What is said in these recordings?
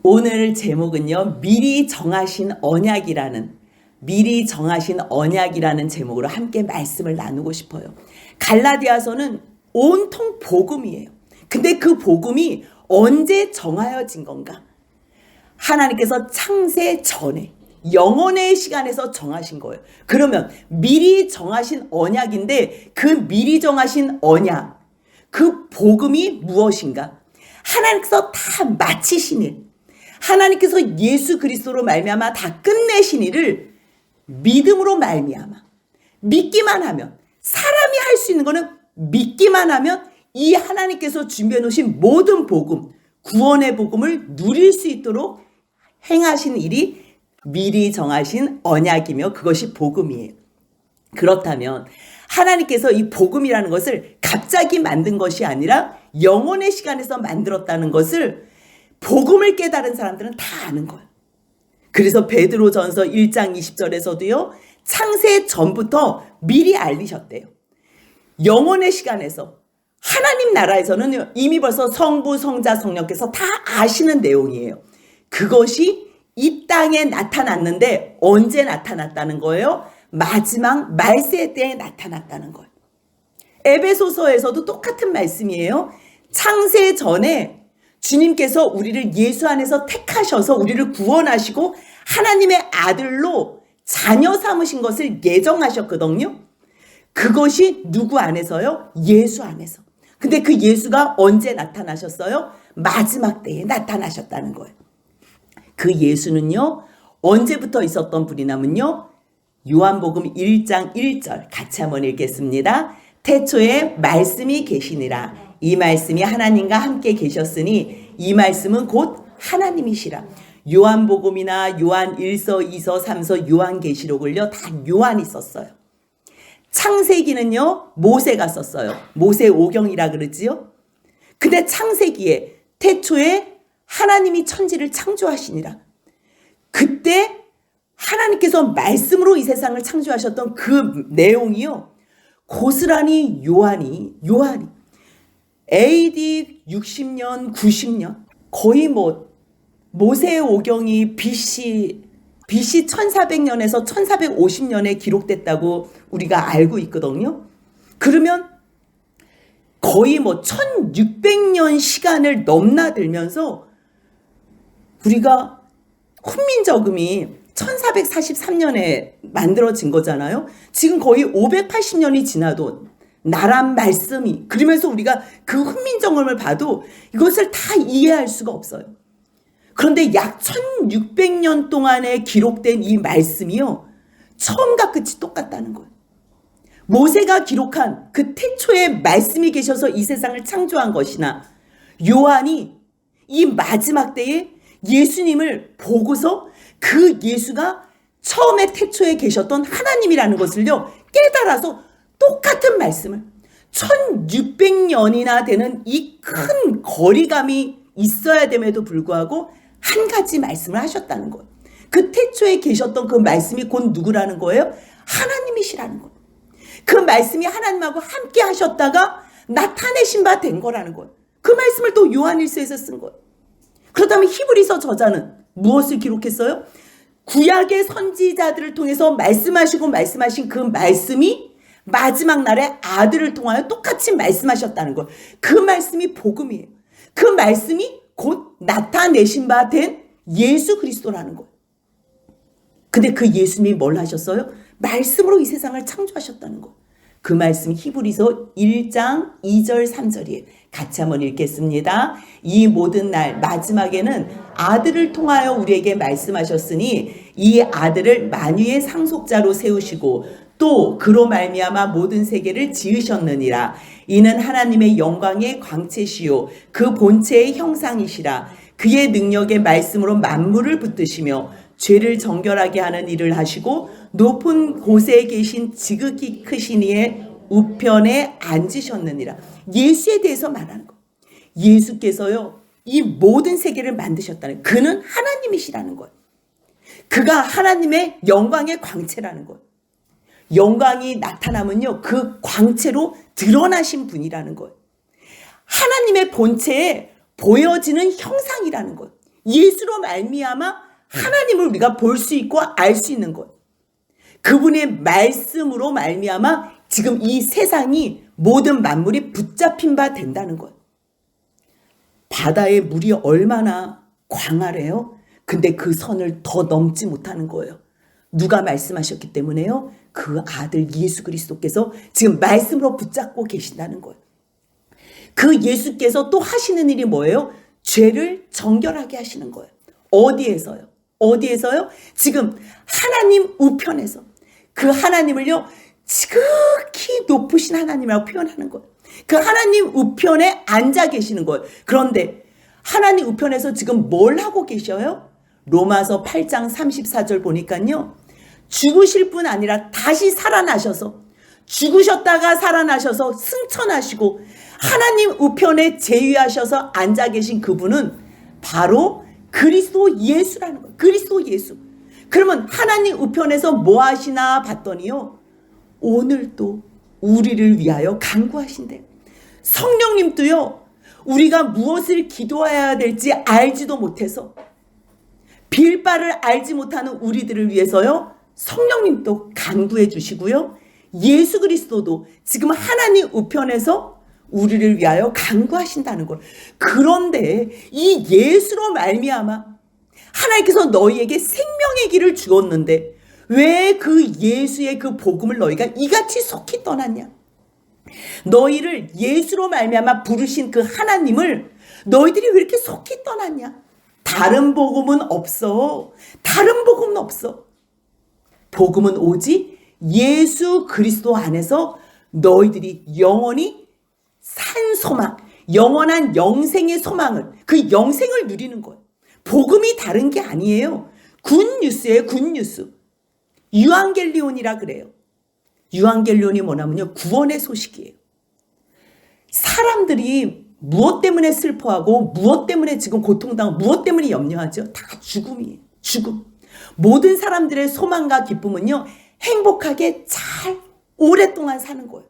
오늘 제목은요, 미리 정하신 언약이라는 제목으로 함께 말씀을 나누고 싶어요. 갈라디아서는 온통 복음이에요. 근데 그 복음이 언제 정하여진 건가? 하나님께서 창세 전에 영원의 시간에서 정하신 거예요. 그러면 미리 정하신 언약인데 그 미리 정하신 언약, 그 복음이 무엇인가? 하나님께서 다 마치신 일, 하나님께서 예수 그리스도로 말미암아 다 끝내신 일을 믿음으로 말미암아 믿기만 하면, 사람이 할 수 있는 거는 믿기만 하면 이 하나님께서 준비해 놓으신 모든 복음, 구원의 복음을 누릴 수 있도록 행하신 일이 미리 정하신 언약이며 그것이 복음이에요. 그렇다면 하나님께서 이 복음이라는 것을 갑자기 만든 것이 아니라 영원의 시간에서 만들었다는 것을 복음을 깨달은 사람들은 다 아는 거예요. 그래서 베드로전서 1장 20절에서도요. 창세 전부터 미리 알리셨대요. 영원의 시간에서 하나님 나라에서는 이미 벌써 성부, 성자, 성령께서 다 아시는 내용이에요. 그것이 이 땅에 나타났는데 언제 나타났다는 거예요? 마지막 말세 때에 나타났다는 거예요. 에베소서에서도 똑같은 말씀이에요. 창세 전에 주님께서 우리를 예수 안에서 택하셔서 우리를 구원하시고 하나님의 아들로 자녀 삼으신 것을 예정하셨거든요. 그것이 누구 안에서요? 예수 안에서. 근데 그 예수가 언제 나타나셨어요? 마지막 때에 나타나셨다는 거예요. 그 예수는요, 언제부터 있었던 분이냐면요, 요한복음 1장 1절 같이 한번 읽겠습니다. 태초에 말씀이 계시니라. 이 말씀이 하나님과 함께 계셨으니 이 말씀은 곧 하나님이시라. 요한복음이나 요한 1서, 2서, 3서, 요한계시록을요 다 요한이 썼어요. 창세기는요 모세가 썼어요. 모세오경이라 그러지요. 근데 창세기에 태초에 하나님이 천지를 창조하시니라. 그때 하나님께서 말씀으로 이 세상을 창조하셨던 그 내용이요, 고스란히 요한이 AD 60년, 90년, 거의 모세오경이 BC 1400년에서 1450년에 기록됐다고 우리가 알고 있거든요. 그러면 거의 1600년 시간을 넘나들면서 우리가 훈민정음이 1443년에 만들어진 거잖아요. 지금 거의 580년이 지나도 나란 말씀이, 그러면서 우리가 그 훈민정음을 봐도 이것을 다 이해할 수가 없어요. 그런데 약 1600년 동안에 기록된 이 말씀이요, 처음과 끝이 똑같다는 거예요. 모세가 기록한 그 태초에 말씀이 계셔서 이 세상을 창조한 것이나, 요한이 이 마지막 때에 예수님을 보고서 그 예수가 처음에 태초에 계셨던 하나님이라는 것을요 깨달아서 똑같은 말씀을 1600년이나 되는 이 큰 거리감이 있어야 됨에도 불구하고 한 가지 말씀을 하셨다는 거예요. 그 태초에 계셨던 그 말씀이 곧 누구라는 거예요? 하나님이시라는 거예요. 그 말씀이 하나님하고 함께 하셨다가 나타내신 바 된 거라는 거예요. 그 말씀을 또 요한일서에서 쓴 거예요. 그렇다면 히브리서 저자는 무엇을 기록했어요? 구약의 선지자들을 통해서 말씀하신 그 말씀이 마지막 날에 아들을 통하여 똑같이 말씀하셨다는 거예요. 그 말씀이 복음이에요. 그 말씀이 곧 나타내신 바 된 예수 그리스도라는 거예요. 근데 그 예수님이 뭘 하셨어요? 말씀으로 이 세상을 창조하셨다는 거예요. 그 말씀이 히브리서 1장 2절 3절이에요. 같이 한번 읽겠습니다. 이 모든 날 마지막에는 아들을 통하여 우리에게 말씀하셨으니 이 아들을 만유의 상속자로 세우시고 또 그로 말미암아 모든 세계를 지으셨느니라. 이는 하나님의 영광의 광채시요 그 본체의 형상이시라. 그의 능력의 말씀으로 만물을 붙드시며 죄를 정결하게 하는 일을 하시고 높은 곳에 계신 지극히 크신 이의 우편에 앉으셨느니라. 예수에 대해서 말하는 거. 예수께서요 이 모든 세계를 만드셨다는, 그는 하나님이시라는 거예요. 그가 하나님의 영광의 광채라는 거예요. 영광이 나타나면요 그 광채로 드러나신 분이라는 거예요. 하나님의 본체에 보여지는 형상이라는 거예요. 예수로 말미암아 하나님을 우리가 볼 수 있고 알 수 있는 거예요. 그분의 말씀으로 말미암아 지금 이 세상이 모든 만물이 붙잡힌 바 된다는 거예요. 바다의 물이 얼마나 광활해요? 근데 그 선을 더 넘지 못하는 거예요. 누가 말씀하셨기 때문에요? 그 아들 예수 그리스도께서 지금 말씀으로 붙잡고 계신다는 거예요. 그 예수께서 또 하시는 일이 뭐예요? 죄를 정결하게 하시는 거예요. 어디에서요? 어디에서요? 지금 하나님 우편에서 그 하나님을요 지극히 높으신 하나님이라고 표현하는 거예요. 그 하나님 우편에 앉아 계시는 거예요. 그런데 하나님 우편에서 지금 뭘 하고 계셔요? 로마서 8장 34절 보니까요. 죽으실 뿐 아니라 다시 살아나셔서 죽으셨다가 살아나셔서 승천하시고 하나님 우편에 제위하셔서 앉아 계신 그분은 바로 그리스도 예수라는 거예요. 그리스도 예수. 그러면 하나님 우편에서 뭐 하시나 봤더니요. 오늘도 우리를 위하여 간구하신대요. 성령님도요. 우리가 무엇을 기도해야 될지 알지도 못해서 빌 바를 알지 못하는 우리들을 위해서요. 성령님도 간구해 주시고요. 예수 그리스도도 지금 하나님 우편에서 우리를 위하여 간구하신다는 걸. 그런데 이 예수로 말미암아 하나님께서 너희에게 생명의 길을 주었는데 왜 그 예수의 그 복음을 너희가 이같이 속히 떠났냐? 너희를 예수로 말미암아 부르신 그 하나님을 너희들이 왜 이렇게 속히 떠났냐? 다른 복음은 없어. 다른 복음은 없어. 복음은 오직 예수 그리스도 안에서 너희들이 영원히 산 소망, 영원한 영생의 소망을, 그 영생을 누리는 거예요. 복음이 다른 게 아니에요. 굿뉴스예요. 굿뉴스. 유앙겔리온이라 그래요. 유앙겔리온이 뭐냐면요. 구원의 소식이에요. 사람들이 무엇 때문에 슬퍼하고 무엇 때문에 지금 고통당하고 무엇 때문에 염려하죠? 다 죽음이에요. 죽음. 모든 사람들의 소망과 기쁨은요. 행복하게 잘 오랫동안 사는 거예요.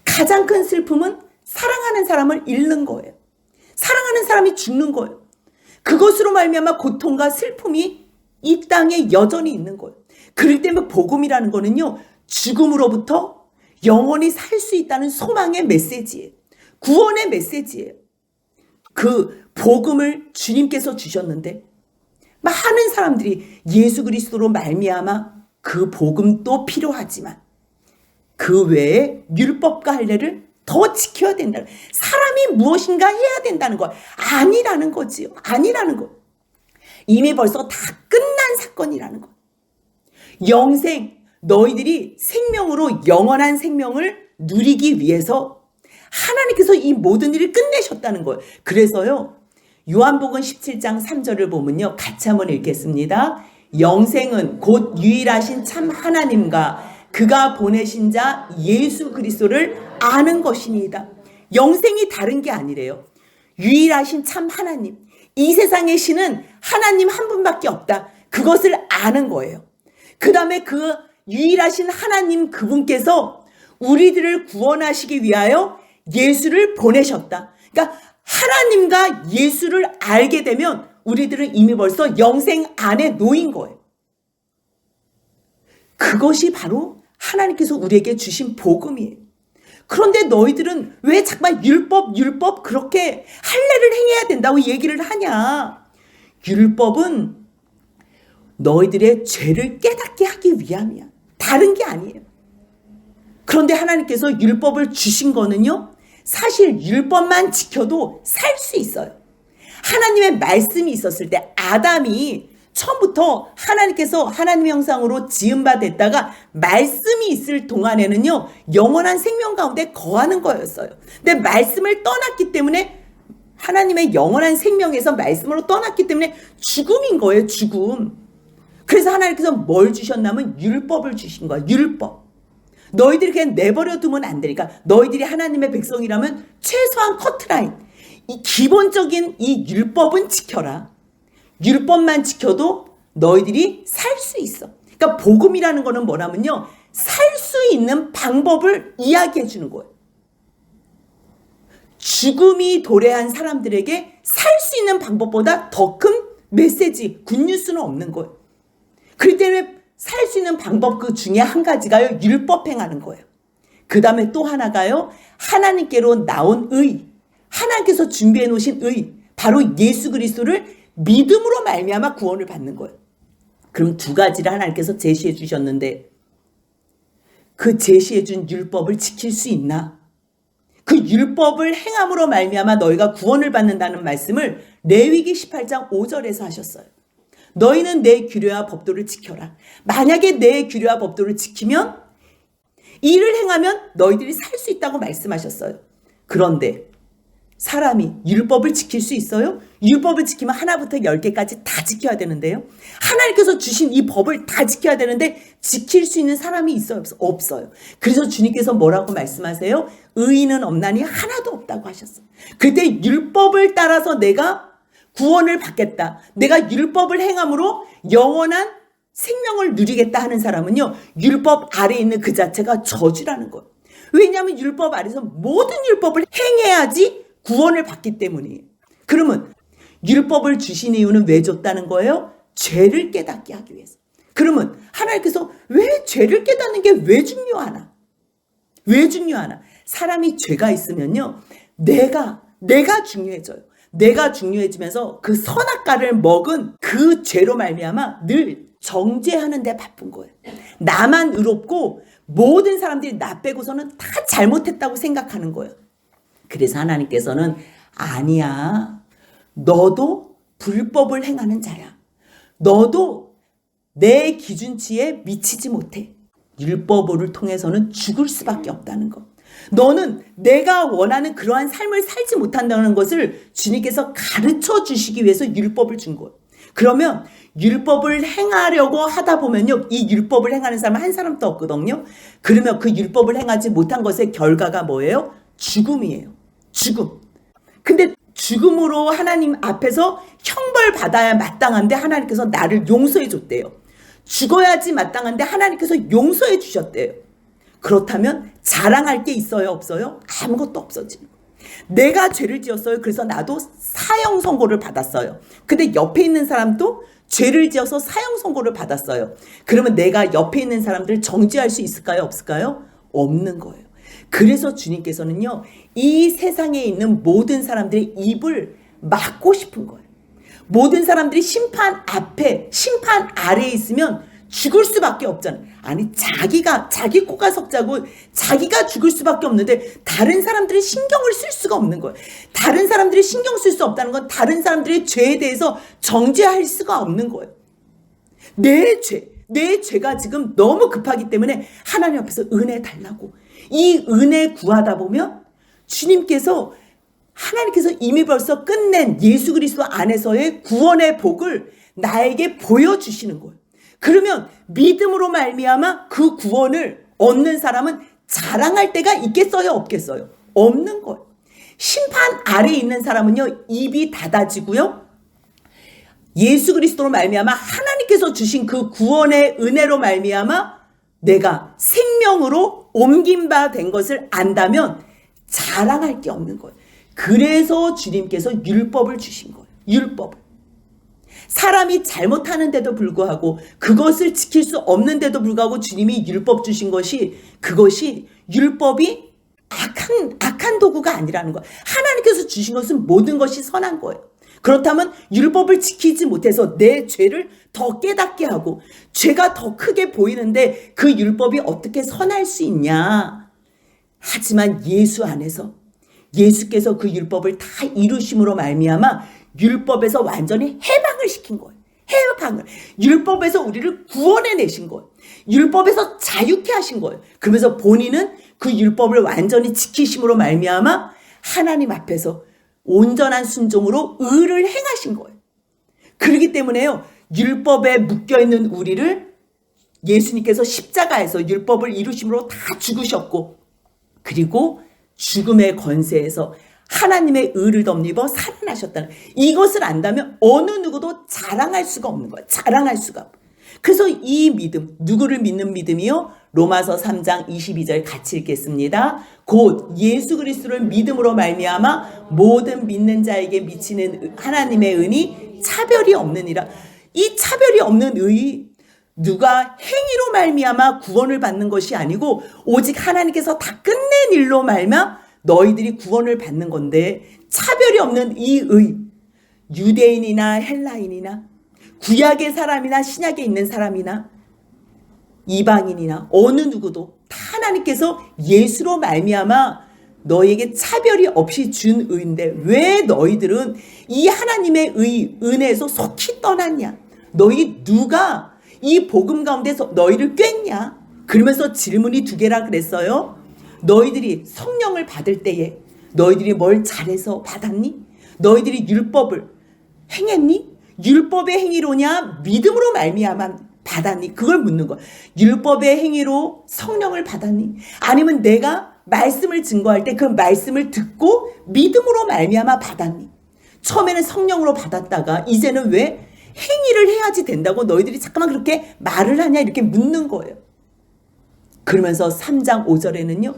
가장 큰 슬픔은 사랑하는 사람을 잃는 거예요. 사랑하는 사람이 죽는 거예요. 그것으로 말미암아 고통과 슬픔이 이 땅에 여전히 있는 거예요. 그렇기 때문에 복음이라는 거는요. 죽음으로부터 영원히 살 수 있다는 소망의 메시지예요. 구원의 메시지예요. 그 복음을 주님께서 주셨는데 많은 사람들이 예수 그리스도로 말미암아 그 복음도 필요하지만 그 외에 율법과 할례를 더 지켜야 된다는, 사람이 무엇인가 해야 된다는 거 아니라는 거지요. 아니라는 거. 이미 벌써 다 끝난 사건이라는 거. 영생, 너희들이 생명으로 영원한 생명을 누리기 위해서 하나님께서 이 모든 일을 끝내셨다는 거예요. 그래서요. 요한복음 17장 3절을 보면요. 같이 한번 읽겠습니다. 영생은 곧 유일하신 참 하나님과 그가 보내신 자 예수 그리스도를 아는 것이니이다. 영생이 다른 게 아니래요. 유일하신 참 하나님. 이 세상의 신은 하나님 한 분밖에 없다. 그것을 아는 거예요. 그 다음에 그 유일하신 하나님 그분께서 우리들을 구원하시기 위하여 예수를 보내셨다. 그러니까 하나님과 예수를 알게 되면 우리들은 이미 벌써 영생 안에 놓인 거예요. 그것이 바로 하나님께서 우리에게 주신 복음이에요. 그런데 너희들은 왜 자꾸만 율법 그렇게 할례를 행해야 된다고 얘기를 하냐? 율법은 너희들의 죄를 깨닫게 하기 위함이야. 다른 게 아니에요. 그런데 하나님께서 율법을 주신 거는요. 사실 율법만 지켜도 살 수 있어요. 하나님의 말씀이 있었을 때 아담이 처음부터 하나님께서 하나님의 형상으로 지은 바 됐다가 말씀이 있을 동안에는요. 영원한 생명 가운데 거하는 거였어요. 근데 말씀을 떠났기 때문에 하나님의 영원한 생명에서 말씀으로 떠났기 때문에 죽음인 거예요. 죽음. 그래서 하나님께서 뭘 주셨냐면 율법을 주신 거야. 율법. 너희들이 그냥 내버려 두면 안 되니까 너희들이 하나님의 백성이라면 최소한 커트라인. 이 기본적인 이 율법은 지켜라. 율법만 지켜도 너희들이 살 수 있어. 그러니까 복음이라는 거는 뭐냐면요. 살 수 있는 방법을 이야기해 주는 거예요. 죽음이 도래한 사람들에게 살 수 있는 방법보다 더 큰 메시지, 굿뉴스는 없는 거예요. 그렇기 때문에 살 수 있는 방법 그 중에 한 가지가요, 율법 행하는 거예요. 그 다음에 또 하나가요, 하나님께로 나온 의, 하나님께서 준비해 놓으신 의, 바로 예수 그리스도를 믿음으로 말미암아 구원을 받는 거예요. 그럼 두 가지를 하나님께서 제시해 주셨는데 그 제시해 준 율법을 지킬 수 있나? 그 율법을 행함으로 말미암아 너희가 구원을 받는다는 말씀을 레위기 18장 5절에서 하셨어요. 너희는 내 규례와 법도를 지켜라. 만약에 내 규례와 법도를 지키면 이를 행하면 너희들이 살 수 있다고 말씀하셨어요. 그런데 사람이 율법을 지킬 수 있어요? 율법을 지키면 하나부터 10개까지 다 지켜야 되는데요. 하나님께서 주신 이 법을 다 지켜야 되는데 지킬 수 있는 사람이 있어요? 없어요. 그래서 주님께서 뭐라고 말씀하세요? 의인은 없나니 하나도 없다고 하셨어요. 그때 율법을 따라서 내가 구원을 받겠다, 내가 율법을 행함으로 영원한 생명을 누리겠다 하는 사람은요, 율법 아래에 있는 그 자체가 저주라는 거예요. 왜냐하면 율법 아래에서 모든 율법을 행해야지 구원을 받기 때문이에요. 그러면 율법을 주신 이유는 왜 줬다는 거예요? 죄를 깨닫게 하기 위해서. 그러면 하나님께서 왜 죄를 깨닫는 게 왜 중요하나? 왜 중요하나? 사람이 죄가 있으면요, 내가 중요해져요. 내가 중요해지면서 그 선악과를 먹은 그 죄로 말미암아 늘 정죄하는 데 바쁜 거예요. 나만 의롭고 모든 사람들이 나 빼고서는 다 잘못했다고 생각하는 거예요. 그래서 하나님께서는 아니야, 너도 불법을 행하는 자야. 너도 내 기준치에 미치지 못해. 율법을 통해서는 죽을 수밖에 없다는 것. 너는 내가 원하는 그러한 삶을 살지 못한다는 것을 주님께서 가르쳐 주시기 위해서 율법을 준 거예요. 그러면 율법을 행하려고 하다 보면요, 이 율법을 행하는 사람은 한 사람도 없거든요. 그러면 그 율법을 행하지 못한 것의 결과가 뭐예요? 죽음이에요. 죽음. 근데 죽음으로 하나님 앞에서 형벌 받아야 마땅한데 하나님께서 나를 용서해 줬대요. 죽어야지 마땅한데 하나님께서 용서해 주셨대요. 그렇다면 자랑할 게 있어요, 없어요? 아무것도 없어지는 거예요. 내가 죄를 지었어요. 그래서 나도 사형 선고를 받았어요. 근데 옆에 있는 사람도 죄를 지어서 사형 선고를 받았어요. 그러면 내가 옆에 있는 사람들을 정죄할 수 있을까요, 없을까요? 없는 거예요. 그래서 주님께서는요, 이 세상에 있는 모든 사람들의 입을 막고 싶은 거예요. 모든 사람들이 심판 앞에, 심판 아래에 있으면 죽을 수밖에 없잖아요. 아니, 자기 코가 석자고 자기가 죽을 수밖에 없는데 다른 사람들이 신경을 쓸 수가 없는 거예요. 다른 사람들이 신경 쓸 수 없다는 건 다른 사람들의 죄에 대해서 정죄할 수가 없는 거예요. 내 죄가 지금 너무 급하기 때문에 하나님 앞에서 은혜 달라고. 이 은혜 구하다 보면 하나님께서 이미 벌써 끝낸 예수 그리스도 안에서의 구원의 복을 나에게 보여주시는 거예요. 그러면 믿음으로 말미암아 그 구원을 얻는 사람은 자랑할 때가 있겠어요, 없겠어요? 없는 거예요. 심판 아래에 있는 사람은요, 입이 닫아지고요, 예수 그리스도로 말미암아 하나님께서 주신 그 구원의 은혜로 말미암아 내가 생명으로 옮긴 바 된 것을 안다면 자랑할 게 없는 거예요. 그래서 주님께서 율법을 주신 거예요. 율법을. 사람이 잘못하는데도 불구하고 그것을 지킬 수 없는데도 불구하고 주님이 율법 주신 그것이 율법이 악한 도구가 아니라는 거예요. 하나님께서 주신 것은 모든 것이 선한 거예요. 그렇다면 율법을 지키지 못해서 내 죄를 더 깨닫게 하고 죄가 더 크게 보이는데 그 율법이 어떻게 선할 수 있냐? 하지만 예수 안에서 예수께서 그 율법을 다 이루심으로 말미암아 율법에서 완전히 해방을 시킨 거예요. 해방을. 율법에서 우리를 구원해내신 거예요. 율법에서 자유케 하신 거예요. 그러면서 본인은 그 율법을 완전히 지키심으로 말미암아 하나님 앞에서 온전한 순종으로 의를 행하신 거예요. 그렇기 때문에요, 율법에 묶여있는 우리를 예수님께서 십자가에서 율법을 이루심으로 다 죽으셨고, 그리고 죽음의 권세에서 하나님의 의를 덧입어 살아나셨다는 이것을 안다면 어느 누구도 자랑할 수가 없는 거예요. 자랑할 수가. 그래서 이 믿음, 누구를 믿는 믿음이요? 로마서 3장 22절 같이 읽겠습니다. 곧 예수 그리스도를 믿음으로 말미암아 모든 믿는 자에게 미치는 하나님의 은이 차별이 없느니라. 이 차별이 없는 의, 누가 행위로 말미암아 구원을 받는 것이 아니고 오직 하나님께서 다 끝낸 일로 말미암아 너희들이 구원을 받는 건데, 차별이 없는 이 의, 유대인이나 헬라인이나 구약의 사람이나 신약에 있는 사람이나 이방인이나 어느 누구도 다 하나님께서 예수로 말미암아 너에게 차별이 없이 준 의인데 왜 너희들은 이 하나님의 의, 은혜에서 속히 떠났냐? 너희 누가 이 복음 가운데서 너희를 꿰냐? 그러면서 질문이 두 개라 그랬어요. 너희들이 성령을 받을 때에 너희들이 뭘 잘해서 받았니? 너희들이 율법을 행했니? 율법의 행위로냐 믿음으로 말미암아 받았니? 그걸 묻는 거야. 율법의 행위로 성령을 받았니? 아니면 내가 말씀을 증거할 때 그 말씀을 듣고 믿음으로 말미암아 받았니? 처음에는 성령으로 받았다가 이제는 왜 행위를 해야지 된다고 너희들이 잠깐만 그렇게 말을 하냐? 이렇게 묻는 거예요. 그러면서 3장 5절에는요.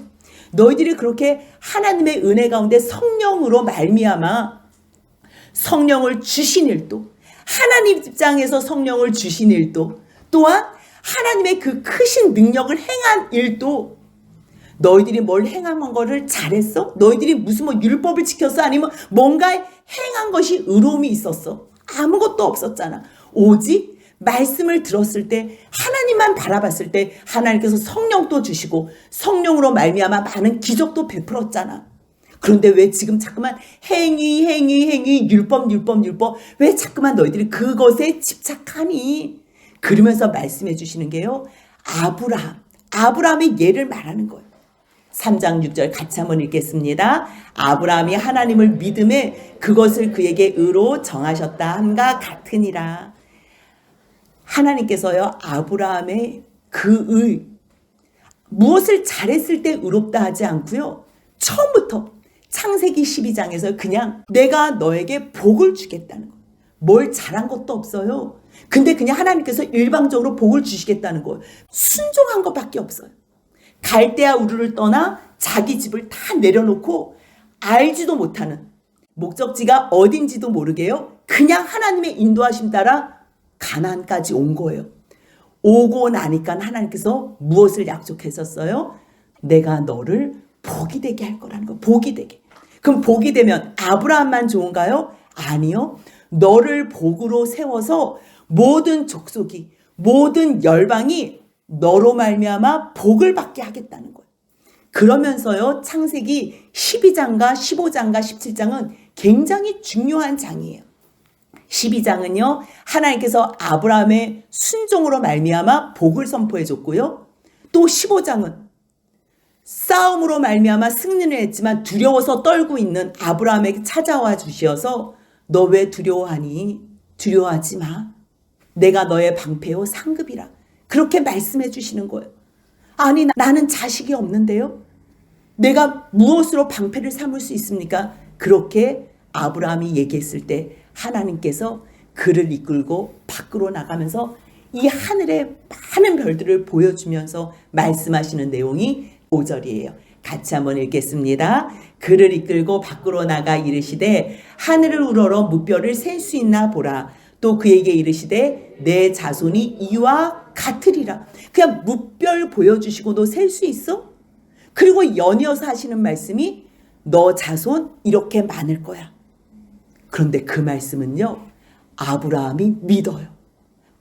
너희들이 그렇게 하나님의 은혜 가운데 성령으로 말미암아 성령을 주신 일도, 하나님 입장에서 성령을 주신 일도, 또한 하나님의 그 크신 능력을 행한 일도, 너희들이 뭘 행한 거를 잘했어? 너희들이 무슨 율법을 지켰어? 아니면 뭔가 행한 것이 의로움이 있었어? 아무것도 없었잖아. 오직 말씀을 들었을 때, 하나님만 바라봤을 때 하나님께서 성령도 주시고 성령으로 말미암아 많은 기적도 베풀었잖아. 그런데 왜 지금 자꾸만 행위 율법 왜 자꾸만 너희들이 그것에 집착하니? 그러면서 말씀해 주시는 게요, 아브라함의 예를 말하는 거예요. 3장 6절 같이 한번 읽겠습니다. 아브라함이 하나님을 믿음에 그것을 그에게 의로 정하셨다 함과 같으니라. 하나님께서요, 아브라함의 그 의, 무엇을 잘했을 때 의롭다 하지 않고요, 처음부터 창세기 12장에서 그냥 내가 너에게 복을 주겠다는 거예요. 뭘 잘한 것도 없어요. 근데 그냥 하나님께서 일방적으로 복을 주시겠다는 거예요. 순종한 것밖에 없어요. 갈대아 우르를 떠나 자기 집을 다 내려놓고 알지도 못하는, 목적지가 어딘지도 모르게요, 그냥 하나님의 인도하심 따라 가나안까지 온 거예요. 오고 나니까 하나님께서 무엇을 약속했었어요? 내가 너를 복이 되게 할 거라는 거. 복이 되게. 그럼 복이 되면 아브라함만 좋은가요? 아니요. 너를 복으로 세워서 모든 족속이, 모든 열방이 너로 말미암아 복을 받게 하겠다는 거예요. 그러면서요, 창세기 12장과 15장과 17장은 굉장히 중요한 장이에요. 12장은요, 하나님께서 아브라함의 순종으로 말미암아 복을 선포해 줬고요. 또 15장은 싸움으로 말미암아 승리를 했지만 두려워서 떨고 있는 아브라함에게 찾아와 주셔서 너 왜 두려워하니? 두려워하지 마. 내가 너의 방패요 상급이라. 그렇게 말씀해 주시는 거예요. 아니, 나는 자식이 없는데요. 내가 무엇으로 방패를 삼을 수 있습니까? 그렇게 아브라함이 얘기했을 때 하나님께서 그를 이끌고 밖으로 나가면서 이 하늘의 많은 별들을 보여주면서 말씀하시는 내용이 5절이에요. 같이 한번 읽겠습니다. 그를 이끌고 밖으로 나가 이르시되 하늘을 우러러 무별을 셀 수 있나 보라. 또 그에게 이르시되 내 자손이 이와 같으리라. 그냥 무별 보여주시고도 셀 수 있어? 그리고 연이어서 하시는 말씀이 너 자손 이렇게 많을 거야. 그런데 그 말씀은요, 아브라함이 믿어요.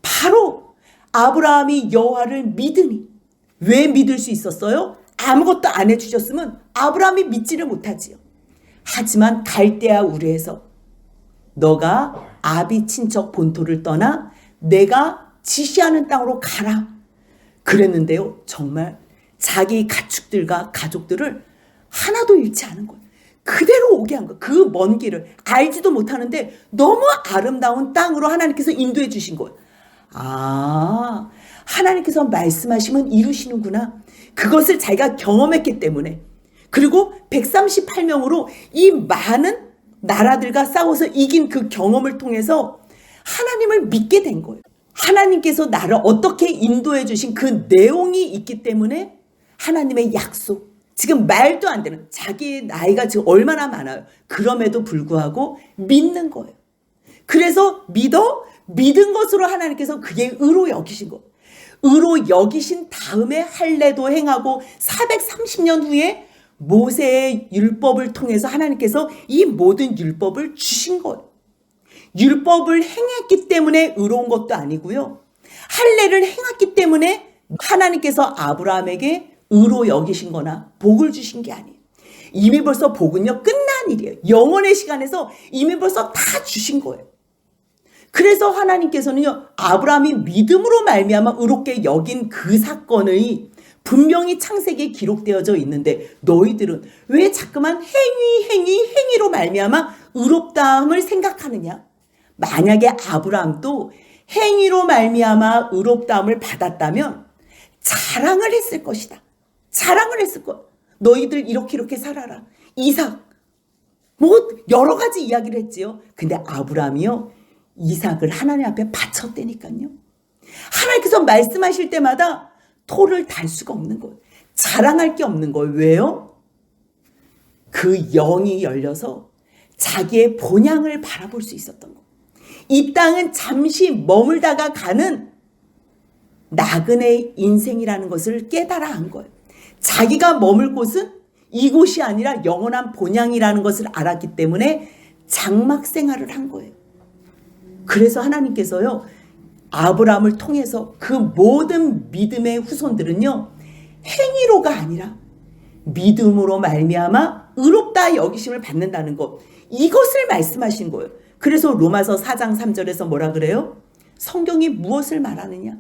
바로 아브라함이 여호와를 믿으니. 왜 믿을 수 있었어요? 아무것도 안 해주셨으면 아브라함이 믿지를 못하지요. 하지만 갈대아 우르에서 너가 아비 친척 본토를 떠나 내가 지시하는 땅으로 가라. 그랬는데요, 정말 자기 가축들과 가족들을 하나도 잃지 않은 거예요. 그대로 오게 한 거예요. 그 먼 길을 알지도 못하는데 너무 아름다운 땅으로 하나님께서 인도해 주신 거예요. 아, 하나님께서 말씀하시면 이루시는구나. 그것을 자기가 경험했기 때문에, 그리고 138명으로 이 많은 나라들과 싸워서 이긴 그 경험을 통해서 하나님을 믿게 된 거예요. 하나님께서 나를 어떻게 인도해 주신 그 내용이 있기 때문에 하나님의 약속, 지금 말도 안 되는, 자기 나이가 지금 얼마나 많아요. 그럼에도 불구하고 믿는 거예요. 그래서 믿은 것으로 하나님께서 그게 의로 여기신 거. 의로 여기신 다음에 할례도 행하고 430년 후에 모세의 율법을 통해서 하나님께서 이 모든 율법을 주신 거예요. 율법을 행했기 때문에 의로운 것도 아니고요. 할례를 행했기 때문에 하나님께서 아브라함에게 의로 여기신 거나 복을 주신 게 아니에요. 이미 벌써 복은요, 끝난 일이에요. 영원의 시간에서 이미 벌써 다 주신 거예요. 그래서 하나님께서는요, 아브라함이 믿음으로 말미암아 의롭게 여긴 그 사건의 분명히 창세기에 기록되어져 있는데, 너희들은 왜 자꾸만 행위로 말미암아 의롭다함을 생각하느냐? 만약에 아브라함도 행위로 말미암아 의롭다함을 받았다면 자랑을 했을 것이다. 자랑을 했을 거야. 너희들 이렇게 살아라. 이삭, 뭐 여러 가지 이야기를 했지요. 근데 아브라함이요, 이삭을 하나님 앞에 바쳤다니까요. 하나님께서 말씀하실 때마다 토를 달 수가 없는 거예요. 자랑할 게 없는 거예요. 왜요? 그 영이 열려서 자기의 본향을 바라볼 수 있었던 거예요. 이 땅은 잠시 머물다가 가는 나그네 인생이라는 것을 깨달아 한 거예요. 자기가 머물 곳은 이곳이 아니라 영원한 본향이라는 것을 알았기 때문에 장막 생활을 한 거예요. 그래서 하나님께서요, 아브라함을 통해서 그 모든 믿음의 후손들은요, 행위로가 아니라 믿음으로 말미암아 의롭다 여기심을 받는다는 것, 이것을 말씀하신 거예요. 그래서 로마서 4장 3절에서 뭐라 그래요? 성경이 무엇을 말하느냐?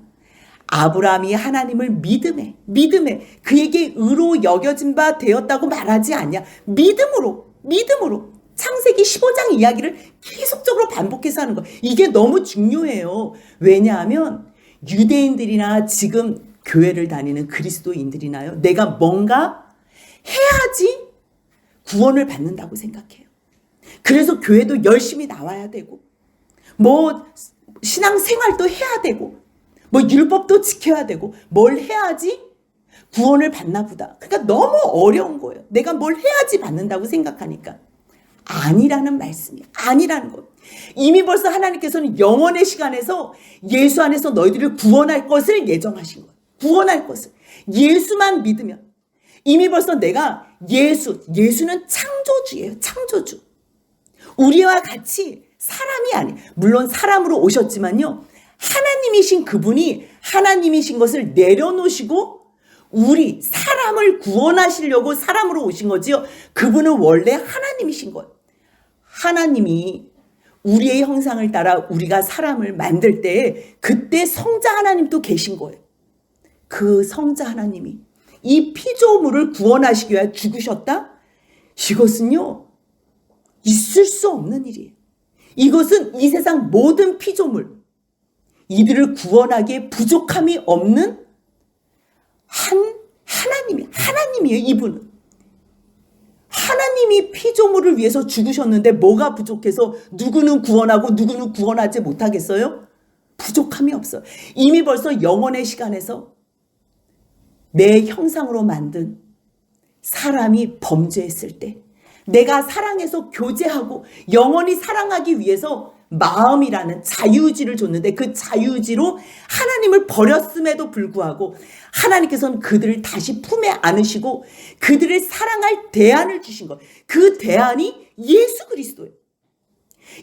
아브라함이 하나님을 믿음에 그에게 의로 여겨진 바 되었다고 말하지 않냐? 믿음으로 창세기 15장 이야기를 계속적으로 반복해서 하는 거. 이게 너무 중요해요. 왜냐하면 유대인들이나 지금 교회를 다니는 그리스도인들이나요, 내가 뭔가 해야지 구원을 받는다고 생각해요. 그래서 교회도 열심히 나와야 되고, 뭐 신앙생활도 해야 되고, 뭐 율법도 지켜야 되고, 뭘 해야지 구원을 받나 보다. 그러니까 너무 어려운 거예요. 내가 뭘 해야지 받는다고 생각하니까. 아니라는 말씀이에요. 아니라는 것. 이미 벌써 하나님께서는 영원의 시간에서 예수 안에서 너희들을 구원할 것을 예정하신 거예요. 구원할 것을. 예수만 믿으면. 이미 벌써 내가 예수는 창조주예요. 창조주. 우리와 같이 사람이 아니에요. 물론 사람으로 오셨지만요, 하나님이신 그분이 하나님이신 것을 내려놓으시고 우리 사람을 구원하시려고 사람으로 오신 거지요. 그분은 원래 하나님이신 거예요. 하나님이 우리의 형상을 따라 우리가 사람을 만들 때 그때 성자 하나님도 계신 거예요. 그 성자 하나님이 이 피조물을 구원하시기 위해 죽으셨다? 이것은요, 있을 수 없는 일이에요. 이것은 이 세상 모든 피조물, 이들을 구원하기에 부족함이 없는 하나님이에요. 이분은 하나님이 피조물을 위해서 죽으셨는데 뭐가 부족해서 누구는 구원하고 누구는 구원하지 못하겠어요? 부족함이 없어요. 이미 벌써 영원의 시간에서 내 형상으로 만든 사람이 범죄했을 때 내가 사랑해서 교제하고 영원히 사랑하기 위해서 마음이라는 자유의지를 줬는데, 그 자유의지로 하나님을 버렸음에도 불구하고 하나님께서는 그들을 다시 품에 안으시고 그들을 사랑할 대안을 주신 것. 그 대안이 예수 그리스도예요.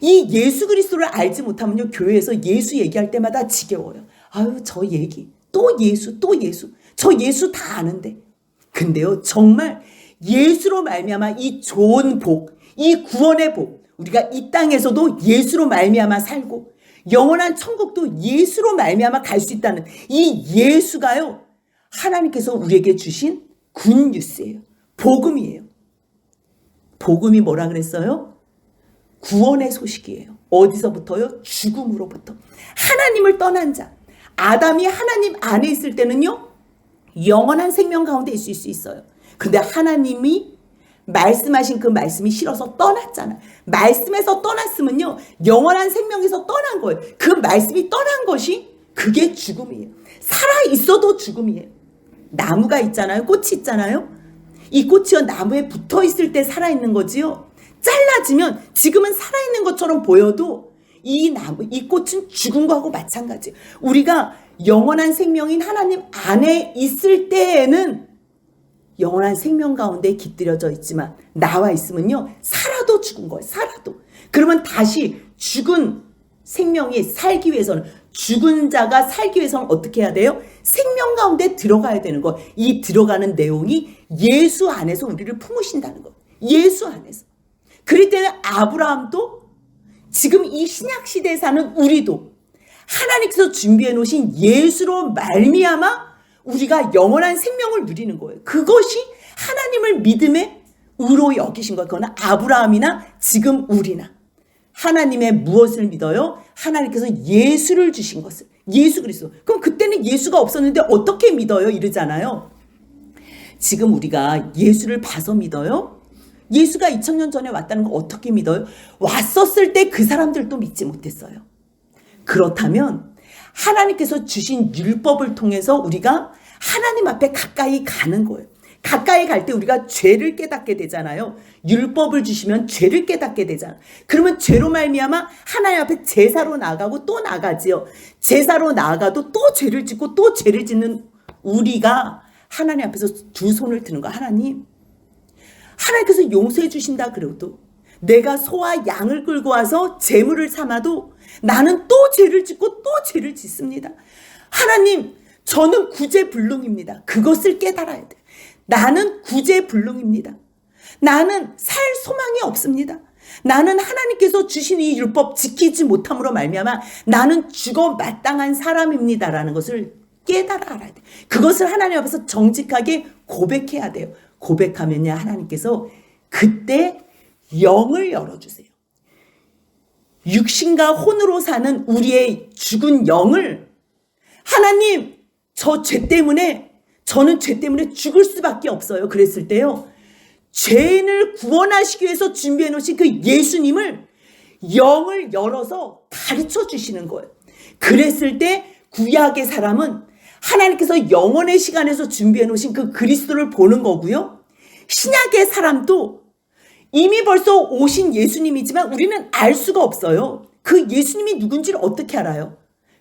이 예수 그리스도를 알지 못하면요, 교회에서 예수 얘기할 때마다 지겨워요. 아유, 저 얘기 또 예수. 저 예수 다 아는데. 근데요, 정말 예수로 말미암아 이 좋은 복, 이 구원의 복, 우리가 이 땅에서도 예수로 말미암아 살고 영원한 천국도 예수로 말미암아 갈 수 있다는 이 예수가요, 하나님께서 우리에게 주신 굿뉴스예요. 복음이에요. 복음이 뭐라 그랬어요? 구원의 소식이에요. 어디서부터요? 죽음으로부터. 하나님을 떠난 자. 아담이 하나님 안에 있을 때는요, 영원한 생명 가운데 있을 수 있어요. 근데 하나님이 말씀하신 그 말씀이 싫어서 떠났잖아. 말씀에서 떠났으면요, 영원한 생명에서 떠난 거예요. 그 말씀이 떠난 것이 그게 죽음이에요. 살아 있어도 죽음이에요. 나무가 있잖아요. 꽃이 있잖아요. 이 꽃이요 나무에 붙어 있을 때 살아 있는 거지요. 잘라지면 지금은 살아 있는 것처럼 보여도 이 나무, 이 꽃은 죽은 거하고 마찬가지예요. 우리가 영원한 생명인 하나님 안에 있을 때에는 영원한 생명 가운데 깃들여져 있지만 나와 있으면요 살아도 죽은 거예요. 살아도. 그러면 다시 죽은 생명이 살기 위해서는, 죽은 자가 살기 위해서는 어떻게 해야 돼요? 생명 가운데 들어가야 되는 거. 이 들어가는 내용이 예수 안에서 우리를 품으신다는 거. 예수 안에서. 그럴 때는 아브라함도 지금 이 신약 시대에 사는 우리도 하나님께서 준비해 놓으신 예수로 말미암아 우리가 영원한 생명을 누리는 거예요. 그것이 하나님을 믿음의 의로 여기신 거예요. 그거는 아브라함이나 지금 우리나. 하나님의 무엇을 믿어요? 하나님께서 예수를 주신 것을. 예수 그리스도. 그럼 그때는 예수가 없었는데 어떻게 믿어요? 이러잖아요. 지금 우리가 예수를 봐서 믿어요? 예수가 2000년 전에 왔다는 거 어떻게 믿어요? 왔었을 때 그 사람들도 믿지 못했어요. 그렇다면 하나님께서 주신 율법을 통해서 우리가 하나님 앞에 가까이 가는 거예요. 가까이 갈 때 우리가 죄를 깨닫게 되잖아요. 율법을 주시면 죄를 깨닫게 되잖아요. 그러면 죄로 말미암아 하나님 앞에 제사로 나아가고 또 나가지요. 제사로 나아가도 또 죄를 짓고 또 죄를 짓는 우리가 하나님 앞에서 두 손을 드는 거야. 하나님께서 용서해 주신다 그래도 내가 소와 양을 끌고 와서 제물을 삼아도 나는 또 죄를 짓고 또 죄를 짓습니다. 하나님, 저는 구제불능입니다. 그것을 깨달아야 돼. 나는 구제불능입니다. 나는 살 소망이 없습니다. 나는 하나님께서 주신 이 율법 지키지 못함으로 말미암아 나는 죽어 마땅한 사람입니다라는 것을 깨달아 알아야 돼. 그것을 하나님 앞에서 정직하게 고백해야 돼요. 고백하면요 하나님께서 그때 영을 열어주세요. 육신과 혼으로 사는 우리의 죽은 영을 하나님 저는 죄 때문에 죽을 수밖에 없어요. 그랬을 때요 죄인을 구원하시기 위해서 준비해 놓으신 그 예수님을 영을 열어서 가르쳐 주시는 거예요. 그랬을 때 구약의 사람은 하나님께서 영원의 시간에서 준비해 놓으신 그 그리스도를 보는 거고요. 신약의 사람도 이미 벌써 오신 예수님이지만 우리는 알 수가 없어요. 그 예수님이 누군지를 어떻게 알아요?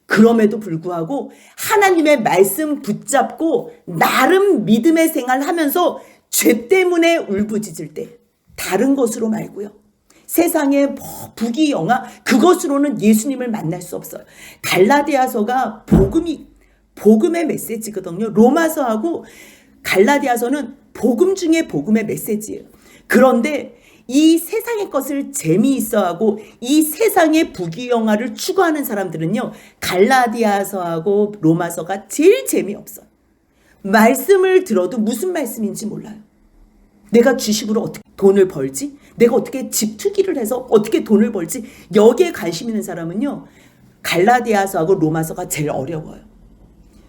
그럼에도 불구하고 하나님의 말씀 붙잡고 나름 믿음의 생활을 하면서 죄 때문에 울부짖을 때 다른 것으로 말고요. 세상의 부귀영화 그것으로는 예수님을 만날 수 없어요. 갈라디아서가 복음의 메시지거든요. 로마서하고 갈라디아서는 복음 중에 복음의 메시지예요. 그런데 이 세상의 것을 재미있어하고 이 세상의 부귀영화를 추구하는 사람들은요. 갈라디아서하고 로마서가 제일 재미없어요. 말씀을 들어도 무슨 말씀인지 몰라요. 내가 주식으로 어떻게 돈을 벌지? 내가 어떻게 집 투기를 해서 어떻게 돈을 벌지? 여기에 관심 있는 사람은요. 갈라디아서하고 로마서가 제일 어려워요.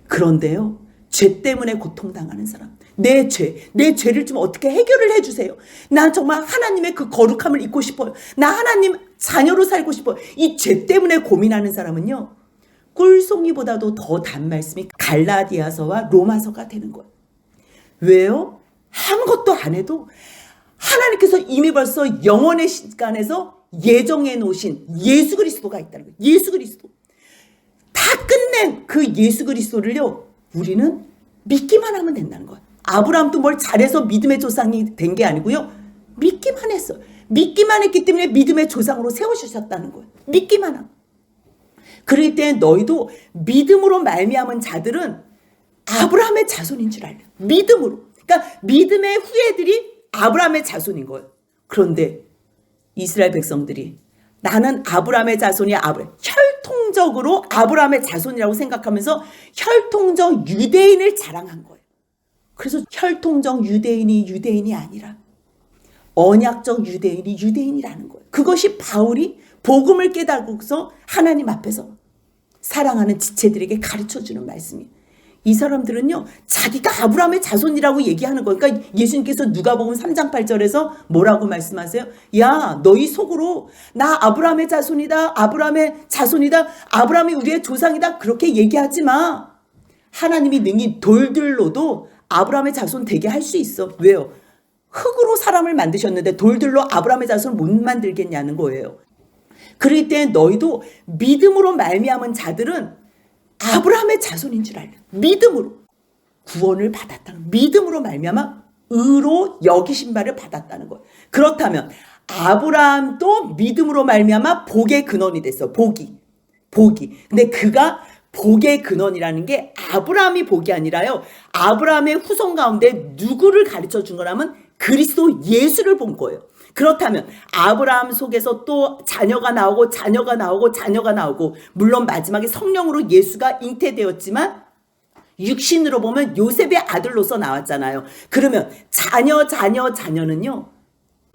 그런데요. 죄 때문에 고통당하는 사람. 내 죄를 좀 어떻게 해결을 해주세요. 난 정말 하나님의 그 거룩함을 잊고 싶어요. 나 하나님 자녀로 살고 싶어요. 이 죄 때문에 고민하는 사람은요. 꿀송이보다도 더 단 말씀이 갈라디아서와 로마서가 되는 거예요. 왜요? 아무것도 안 해도 하나님께서 이미 벌써 영원의 시간에서 예정해 놓으신 예수 그리스도가 있다는 거예요. 예수 그리스도. 다 끝낸 그 예수 그리스도를요. 우리는 믿기만 하면 된다는 거예요. 아브라함도 뭘 잘해서 믿음의 조상이 된 게 아니고요. 믿기만 했어요. 믿기만 했기 때문에 믿음의 조상으로 세워주셨다는 거예요. 믿기만 하면. 그럴 때 너희도 믿음으로 말미암은 자들은 아브라함의 자손인 줄 알려. 믿음으로. 그러니까 믿음의 후예들이 아브라함의 자손인 거예요. 그런데 이스라엘 백성들이 나는 아브라함의 자손이 혈통적으로 아브라함의 자손이라고 생각하면서 혈통적 유대인을 자랑한 거예요. 그래서 혈통적 유대인이 아니라 언약적 유대인이라는 거예요. 그것이 바울이 복음을 깨닫고서 하나님 앞에서 사랑하는 지체들에게 가르쳐주는 말씀이에요. 이 사람들은요, 자기가 아브라함의 자손이라고 얘기하는 거예요. 그러니까 예수님께서 누가복음 3장 8절에서 뭐라고 말씀하세요? 야, 너희 속으로 나 아브라함의 자손이다, 아브라함의 자손이다, 아브라함이 우리의 조상이다, 그렇게 얘기하지 마. 하나님이 능히 돌들로도 아브라함의 자손 되게 할 수 있어. 왜요? 흙으로 사람을 만드셨는데 돌들로 아브라함의 자손을 못 만들겠냐는 거예요. 그럴 때 너희도 믿음으로 말미암은 자들은 아브라함의 자손인 줄 알려. 믿음으로 구원을 받았다는, 믿음으로 말미암아 의로 여기신 바를 받았다는 거예요. 그렇다면 아브라함도 믿음으로 말미암아 복의 근원이 됐어. 복이. 근데 그가 복의 근원이라는 게 아브라함이 복이 아니라요, 아브라함의 후손 가운데 누구를 가르쳐 준 거라면 그리스도 예수를 본 거예요. 그렇다면 아브라함 속에서 또 자녀가 나오고 자녀가 나오고 자녀가 나오고, 물론 마지막에 성령으로 예수가 잉태되었지만 육신으로 보면 요셉의 아들로서 나왔잖아요. 그러면 자녀는요,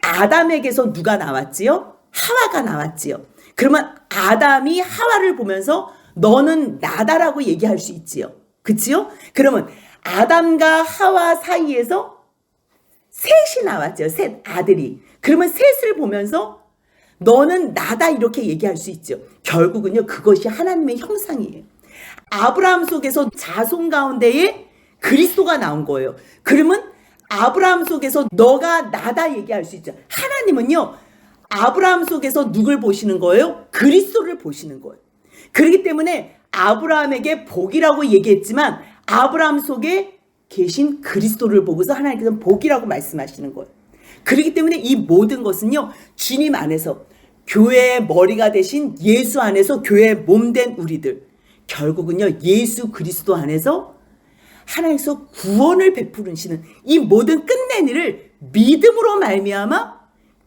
아담에게서 누가 나왔지요? 하와가 나왔지요. 그러면 아담이 하와를 보면서 너는 나다라고 얘기할 수 있지요. 그치요? 그러면 아담과 하와 사이에서 셋이 나왔죠. 셋 아들이. 그러면 셋을 보면서 너는 나다 이렇게 얘기할 수 있죠. 결국은요, 그것이 하나님의 형상이에요. 아브라함 속에서 자손 가운데에 그리스도가 나온 거예요. 그러면 아브라함 속에서 너가 나다 얘기할 수 있죠. 하나님은요, 아브라함 속에서 누굴 보시는 거예요? 그리스도를 보시는 거예요. 그렇기 때문에 아브라함에게 복이라고 얘기했지만 아브라함 속에 계신 그리스도를 보고서 하나님께서는 복이라고 말씀하시는 거예요. 그렇기 때문에 이 모든 것은요, 주님 안에서, 교회의 머리가 되신 예수 안에서 교회의 몸된 우리들, 결국은요, 예수 그리스도 안에서 하나님께서 구원을 베푸시는 이 모든 끝낸 일을 믿음으로 말미암아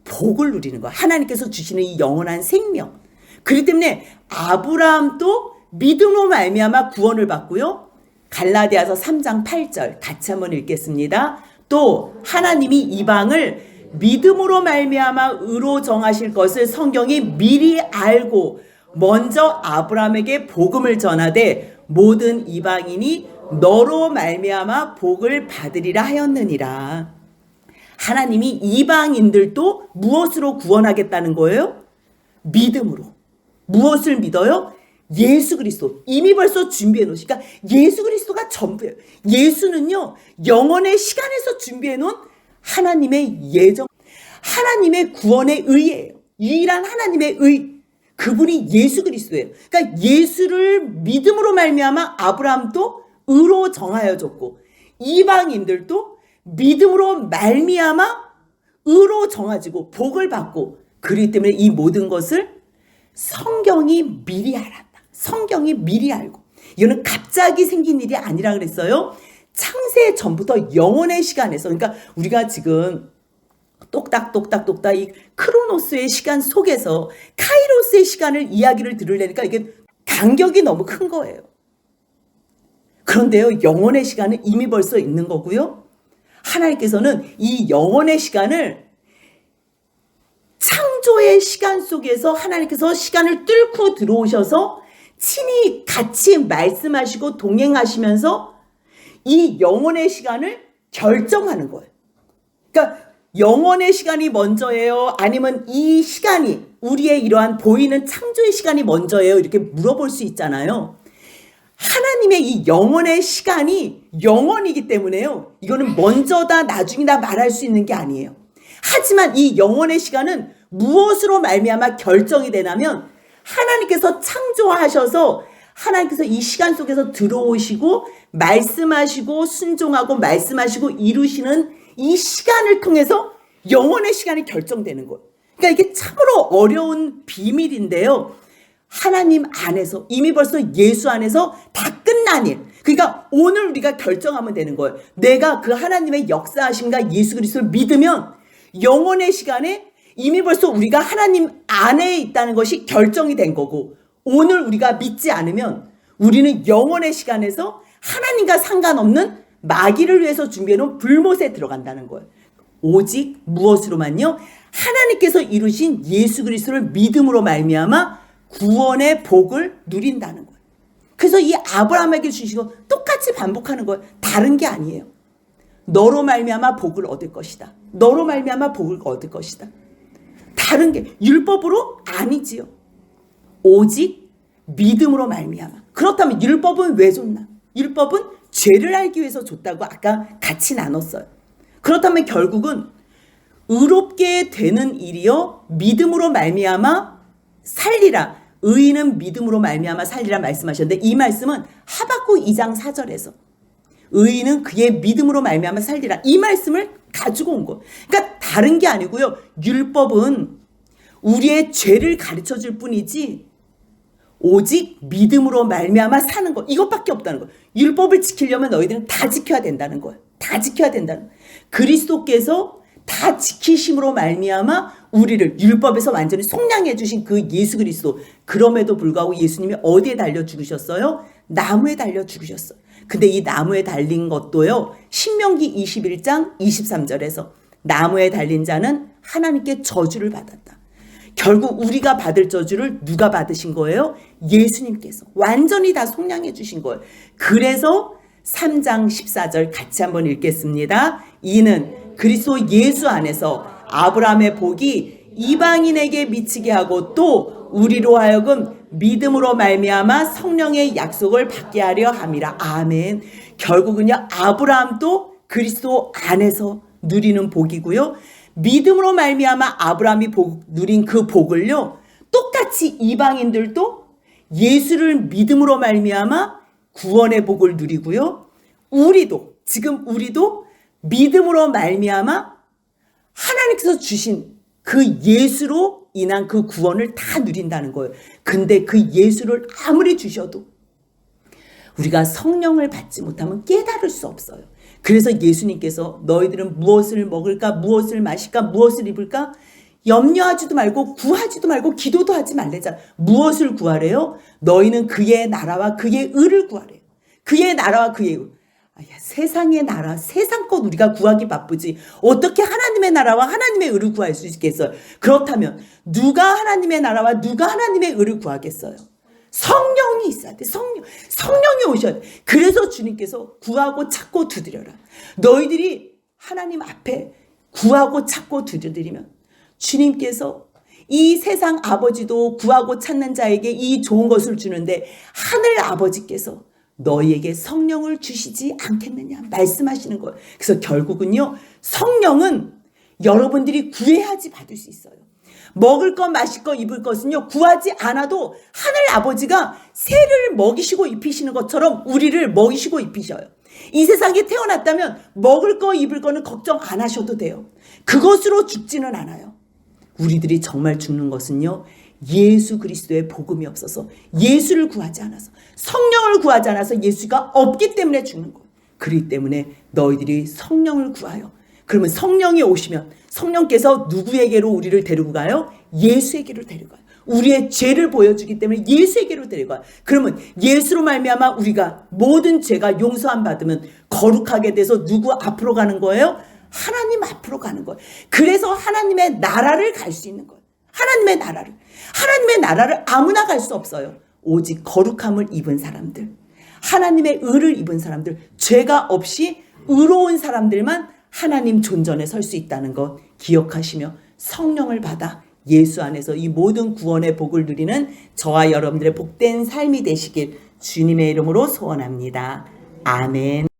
복을 누리는 거예요. 하나님께서 주시는 이 영원한 생명. 그렇기 때문에 아브라함도 믿음으로 말미암아 구원을 받고요. 갈라디아서 3장 8절 같이 한번 읽겠습니다. 또 하나님이 이방을 믿음으로 말미암아 의로 정하실 것을 성경이 미리 알고 먼저 아브라함에게 복음을 전하되 모든 이방인이 너로 말미암아 복을 받으리라 하였느니라. 하나님이 이방인들도 무엇으로 구원하겠다는 거예요? 믿음으로. 무엇을 믿어요? 예수 그리스도. 이미 벌써 준비해 놓으시니까 예수 그리스도가 전부예요. 예수는요, 영원의 시간에서 준비해 놓은 하나님의 예정, 하나님의 구원의 의예요. 유일한 하나님의 의. 그분이 예수 그리스도예요. 그러니까 예수를 믿음으로 말미암아 아브라함도 의로 정하여졌고 이방인들도 믿음으로 말미암아 의로 정하지고 복을 받고, 그렇기 때문에 이 모든 것을 성경이 미리 알았다. 성경이 미리 알고. 이거는 갑자기 생긴 일이 아니라 그랬어요. 창세 전부터 영원의 시간에서, 그러니까 우리가 지금 똑딱똑딱똑딱 이 크로노스의 시간 속에서 카이로스의 시간을 이야기를 들으려니까 이게 간격이 너무 큰 거예요. 그런데요, 영원의 시간은 이미 벌써 있는 거고요. 하나님께서는 이 영원의 시간을 창조의 시간 속에서 하나님께서 시간을 뚫고 들어오셔서 친히 같이 말씀하시고 동행하시면서 이 영원의 시간을 결정하는 거예요. 그러니까 영원의 시간이 먼저예요? 아니면 이 시간이, 우리의 이러한 보이는 창조의 시간이 먼저예요? 이렇게 물어볼 수 있잖아요. 하나님의 이 영원의 시간이 영원이기 때문에요, 이거는 먼저다 나중이다 말할 수 있는 게 아니에요. 하지만 이 영원의 시간은 무엇으로 말미암아 결정이 되냐면 하나님께서 창조하셔서 하나님께서 이 시간 속에서 들어오시고 말씀하시고 순종하고 말씀하시고 이루시는 이 시간을 통해서 영원의 시간이 결정되는 거예요. 그러니까 이게 참으로 어려운 비밀인데요, 하나님 안에서 이미 벌써 예수 안에서 다 끝난 일. 그러니까 오늘 우리가 결정하면 되는 거예요. 내가 그 하나님의 역사하심과 예수 그리스도를 믿으면 영원의 시간에 이미 벌써 우리가 하나님 안에 있다는 것이 결정이 된 거고, 오늘 우리가 믿지 않으면 우리는 영원의 시간에서 하나님과 상관없는 마귀를 위해서 준비해놓은 불못에 들어간다는 거예요. 오직 무엇으로만요? 하나님께서 이루신 예수 그리스도를 믿음으로 말미암아 구원의 복을 누린다는 거예요. 그래서 이 아브라함에게 주시고 똑같이 반복하는 거예요. 다른 게 아니에요. 너로 말미암아 복을 얻을 것이다. 너로 말미암아 복을 얻을 것이다. 다른 게 율법으로 아니지요. 오직 믿음으로 말미암아. 그렇다면 율법은 왜 줬나? 율법은 죄를 알기 위해서 줬다고 아까 같이 나눴어요. 그렇다면 결국은 의롭게 되는 일이요 믿음으로 말미암아 살리라. 의인은 믿음으로 말미암아 살리라 말씀하셨는데, 이 말씀은 하박국 2장 4절에서 의인은 그의 믿음으로 말미암아 살리라, 이 말씀을 가지고 온 거. 그러니까 다른 게 아니고요. 율법은 우리의 죄를 가르쳐 줄 뿐이지 오직 믿음으로 말미암아 사는 것, 이것밖에 없다는 거예요. 율법을 지키려면 너희들은 다 지켜야 된다는 거예요. 다 지켜야 된다는 거예요. 그리스도께서 다 지키심으로 말미암아 우리를 율법에서 완전히 속량해 주신 그 예수 그리스도. 그럼에도 불구하고 예수님이 어디에 달려 죽으셨어요? 나무에 달려 죽으셨어요. 근데 이 나무에 달린 것도요, 신명기 21장 23절에서 나무에 달린 자는 하나님께 저주를 받았다. 결국 우리가 받을 저주를 누가 받으신 거예요? 예수님께서 완전히 다 속량해 주신 거예요. 그래서 3장 14절 같이 한번 읽겠습니다. 이는 그리스도 예수 안에서 아브라함의 복이 이방인에게 미치게 하고 또 우리로 하여금 믿음으로 말미암아 성령의 약속을 받게 하려 함이라. 아멘. 결국은요, 아브라함도 그리스도 안에서 누리는 복이고요, 믿음으로 말미암아 아브라함이 누린 그 복을요, 똑같이 이방인들도 예수를 믿음으로 말미암아 구원의 복을 누리고요, 지금 우리도 믿음으로 말미암아 하나님께서 주신 그 예수로 인한 그 구원을 다 누린다는 거예요. 근데 그 예수를 아무리 주셔도 우리가 성령을 받지 못하면 깨달을 수 없어요. 그래서 예수님께서 너희들은 무엇을 먹을까, 무엇을 마실까, 무엇을 입을까 염려하지도 말고 구하지도 말고 기도도 하지 말래자. 무엇을 구하래요? 너희는 그의 나라와 그의 의를 구하래요. 그의 나라와 그의 의. 세상의 나라, 세상 것 우리가 구하기 바쁘지 어떻게 하나님의 나라와 하나님의 의를 구할 수 있겠어요? 그렇다면 누가 하나님의 나라와 누가 하나님의 의를 구하겠어요? 성령이 있어야 돼. 성령이 오셔야 돼. 그래서 주님께서 구하고 찾고 두드려라. 너희들이 하나님 앞에 구하고 찾고 두드리면 주님께서 이 세상 아버지도 구하고 찾는 자에게 이 좋은 것을 주는데 하늘 아버지께서 너희에게 성령을 주시지 않겠느냐 말씀하시는 거예요. 그래서 결국은요, 성령은 여러분들이 구해야지 받을 수 있어요. 먹을 것, 마실 것, 입을 것은요, 구하지 않아도 하늘 아버지가 새를 먹이시고 입히시는 것처럼 우리를 먹이시고 입히셔요. 이 세상에 태어났다면 먹을 거, 입을 거는 걱정 안 하셔도 돼요. 그것으로 죽지는 않아요. 우리들이 정말 죽는 것은요, 예수 그리스도의 복음이 없어서, 예수를 구하지 않아서, 성령을 구하지 않아서 예수가 없기 때문에 죽는 거예요. 그렇기 때문에 너희들이 성령을 구하여. 그러면 성령이 오시면 성령께서 누구에게로 우리를 데리고 가요? 예수에게로 데리고 가요. 우리의 죄를 보여주기 때문에 예수에게로 데리고 가요. 그러면 예수로 말미암아 우리가 모든 죄가 용서함 받으면 거룩하게 돼서 누구 앞으로 가는 거예요? 하나님 앞으로 가는 거예요. 그래서 하나님의 나라를 갈 수 있는 거예요. 하나님의 나라를 아무나 갈 수 없어요. 오직 거룩함을 입은 사람들, 하나님의 의를 입은 사람들, 죄가 없이 의로운 사람들만 하나님 존전에 설 수 있다는 것 기억하시며 성령을 받아 예수 안에서 이 모든 구원의 복을 누리는 저와 여러분들의 복된 삶이 되시길 주님의 이름으로 소원합니다. 아멘.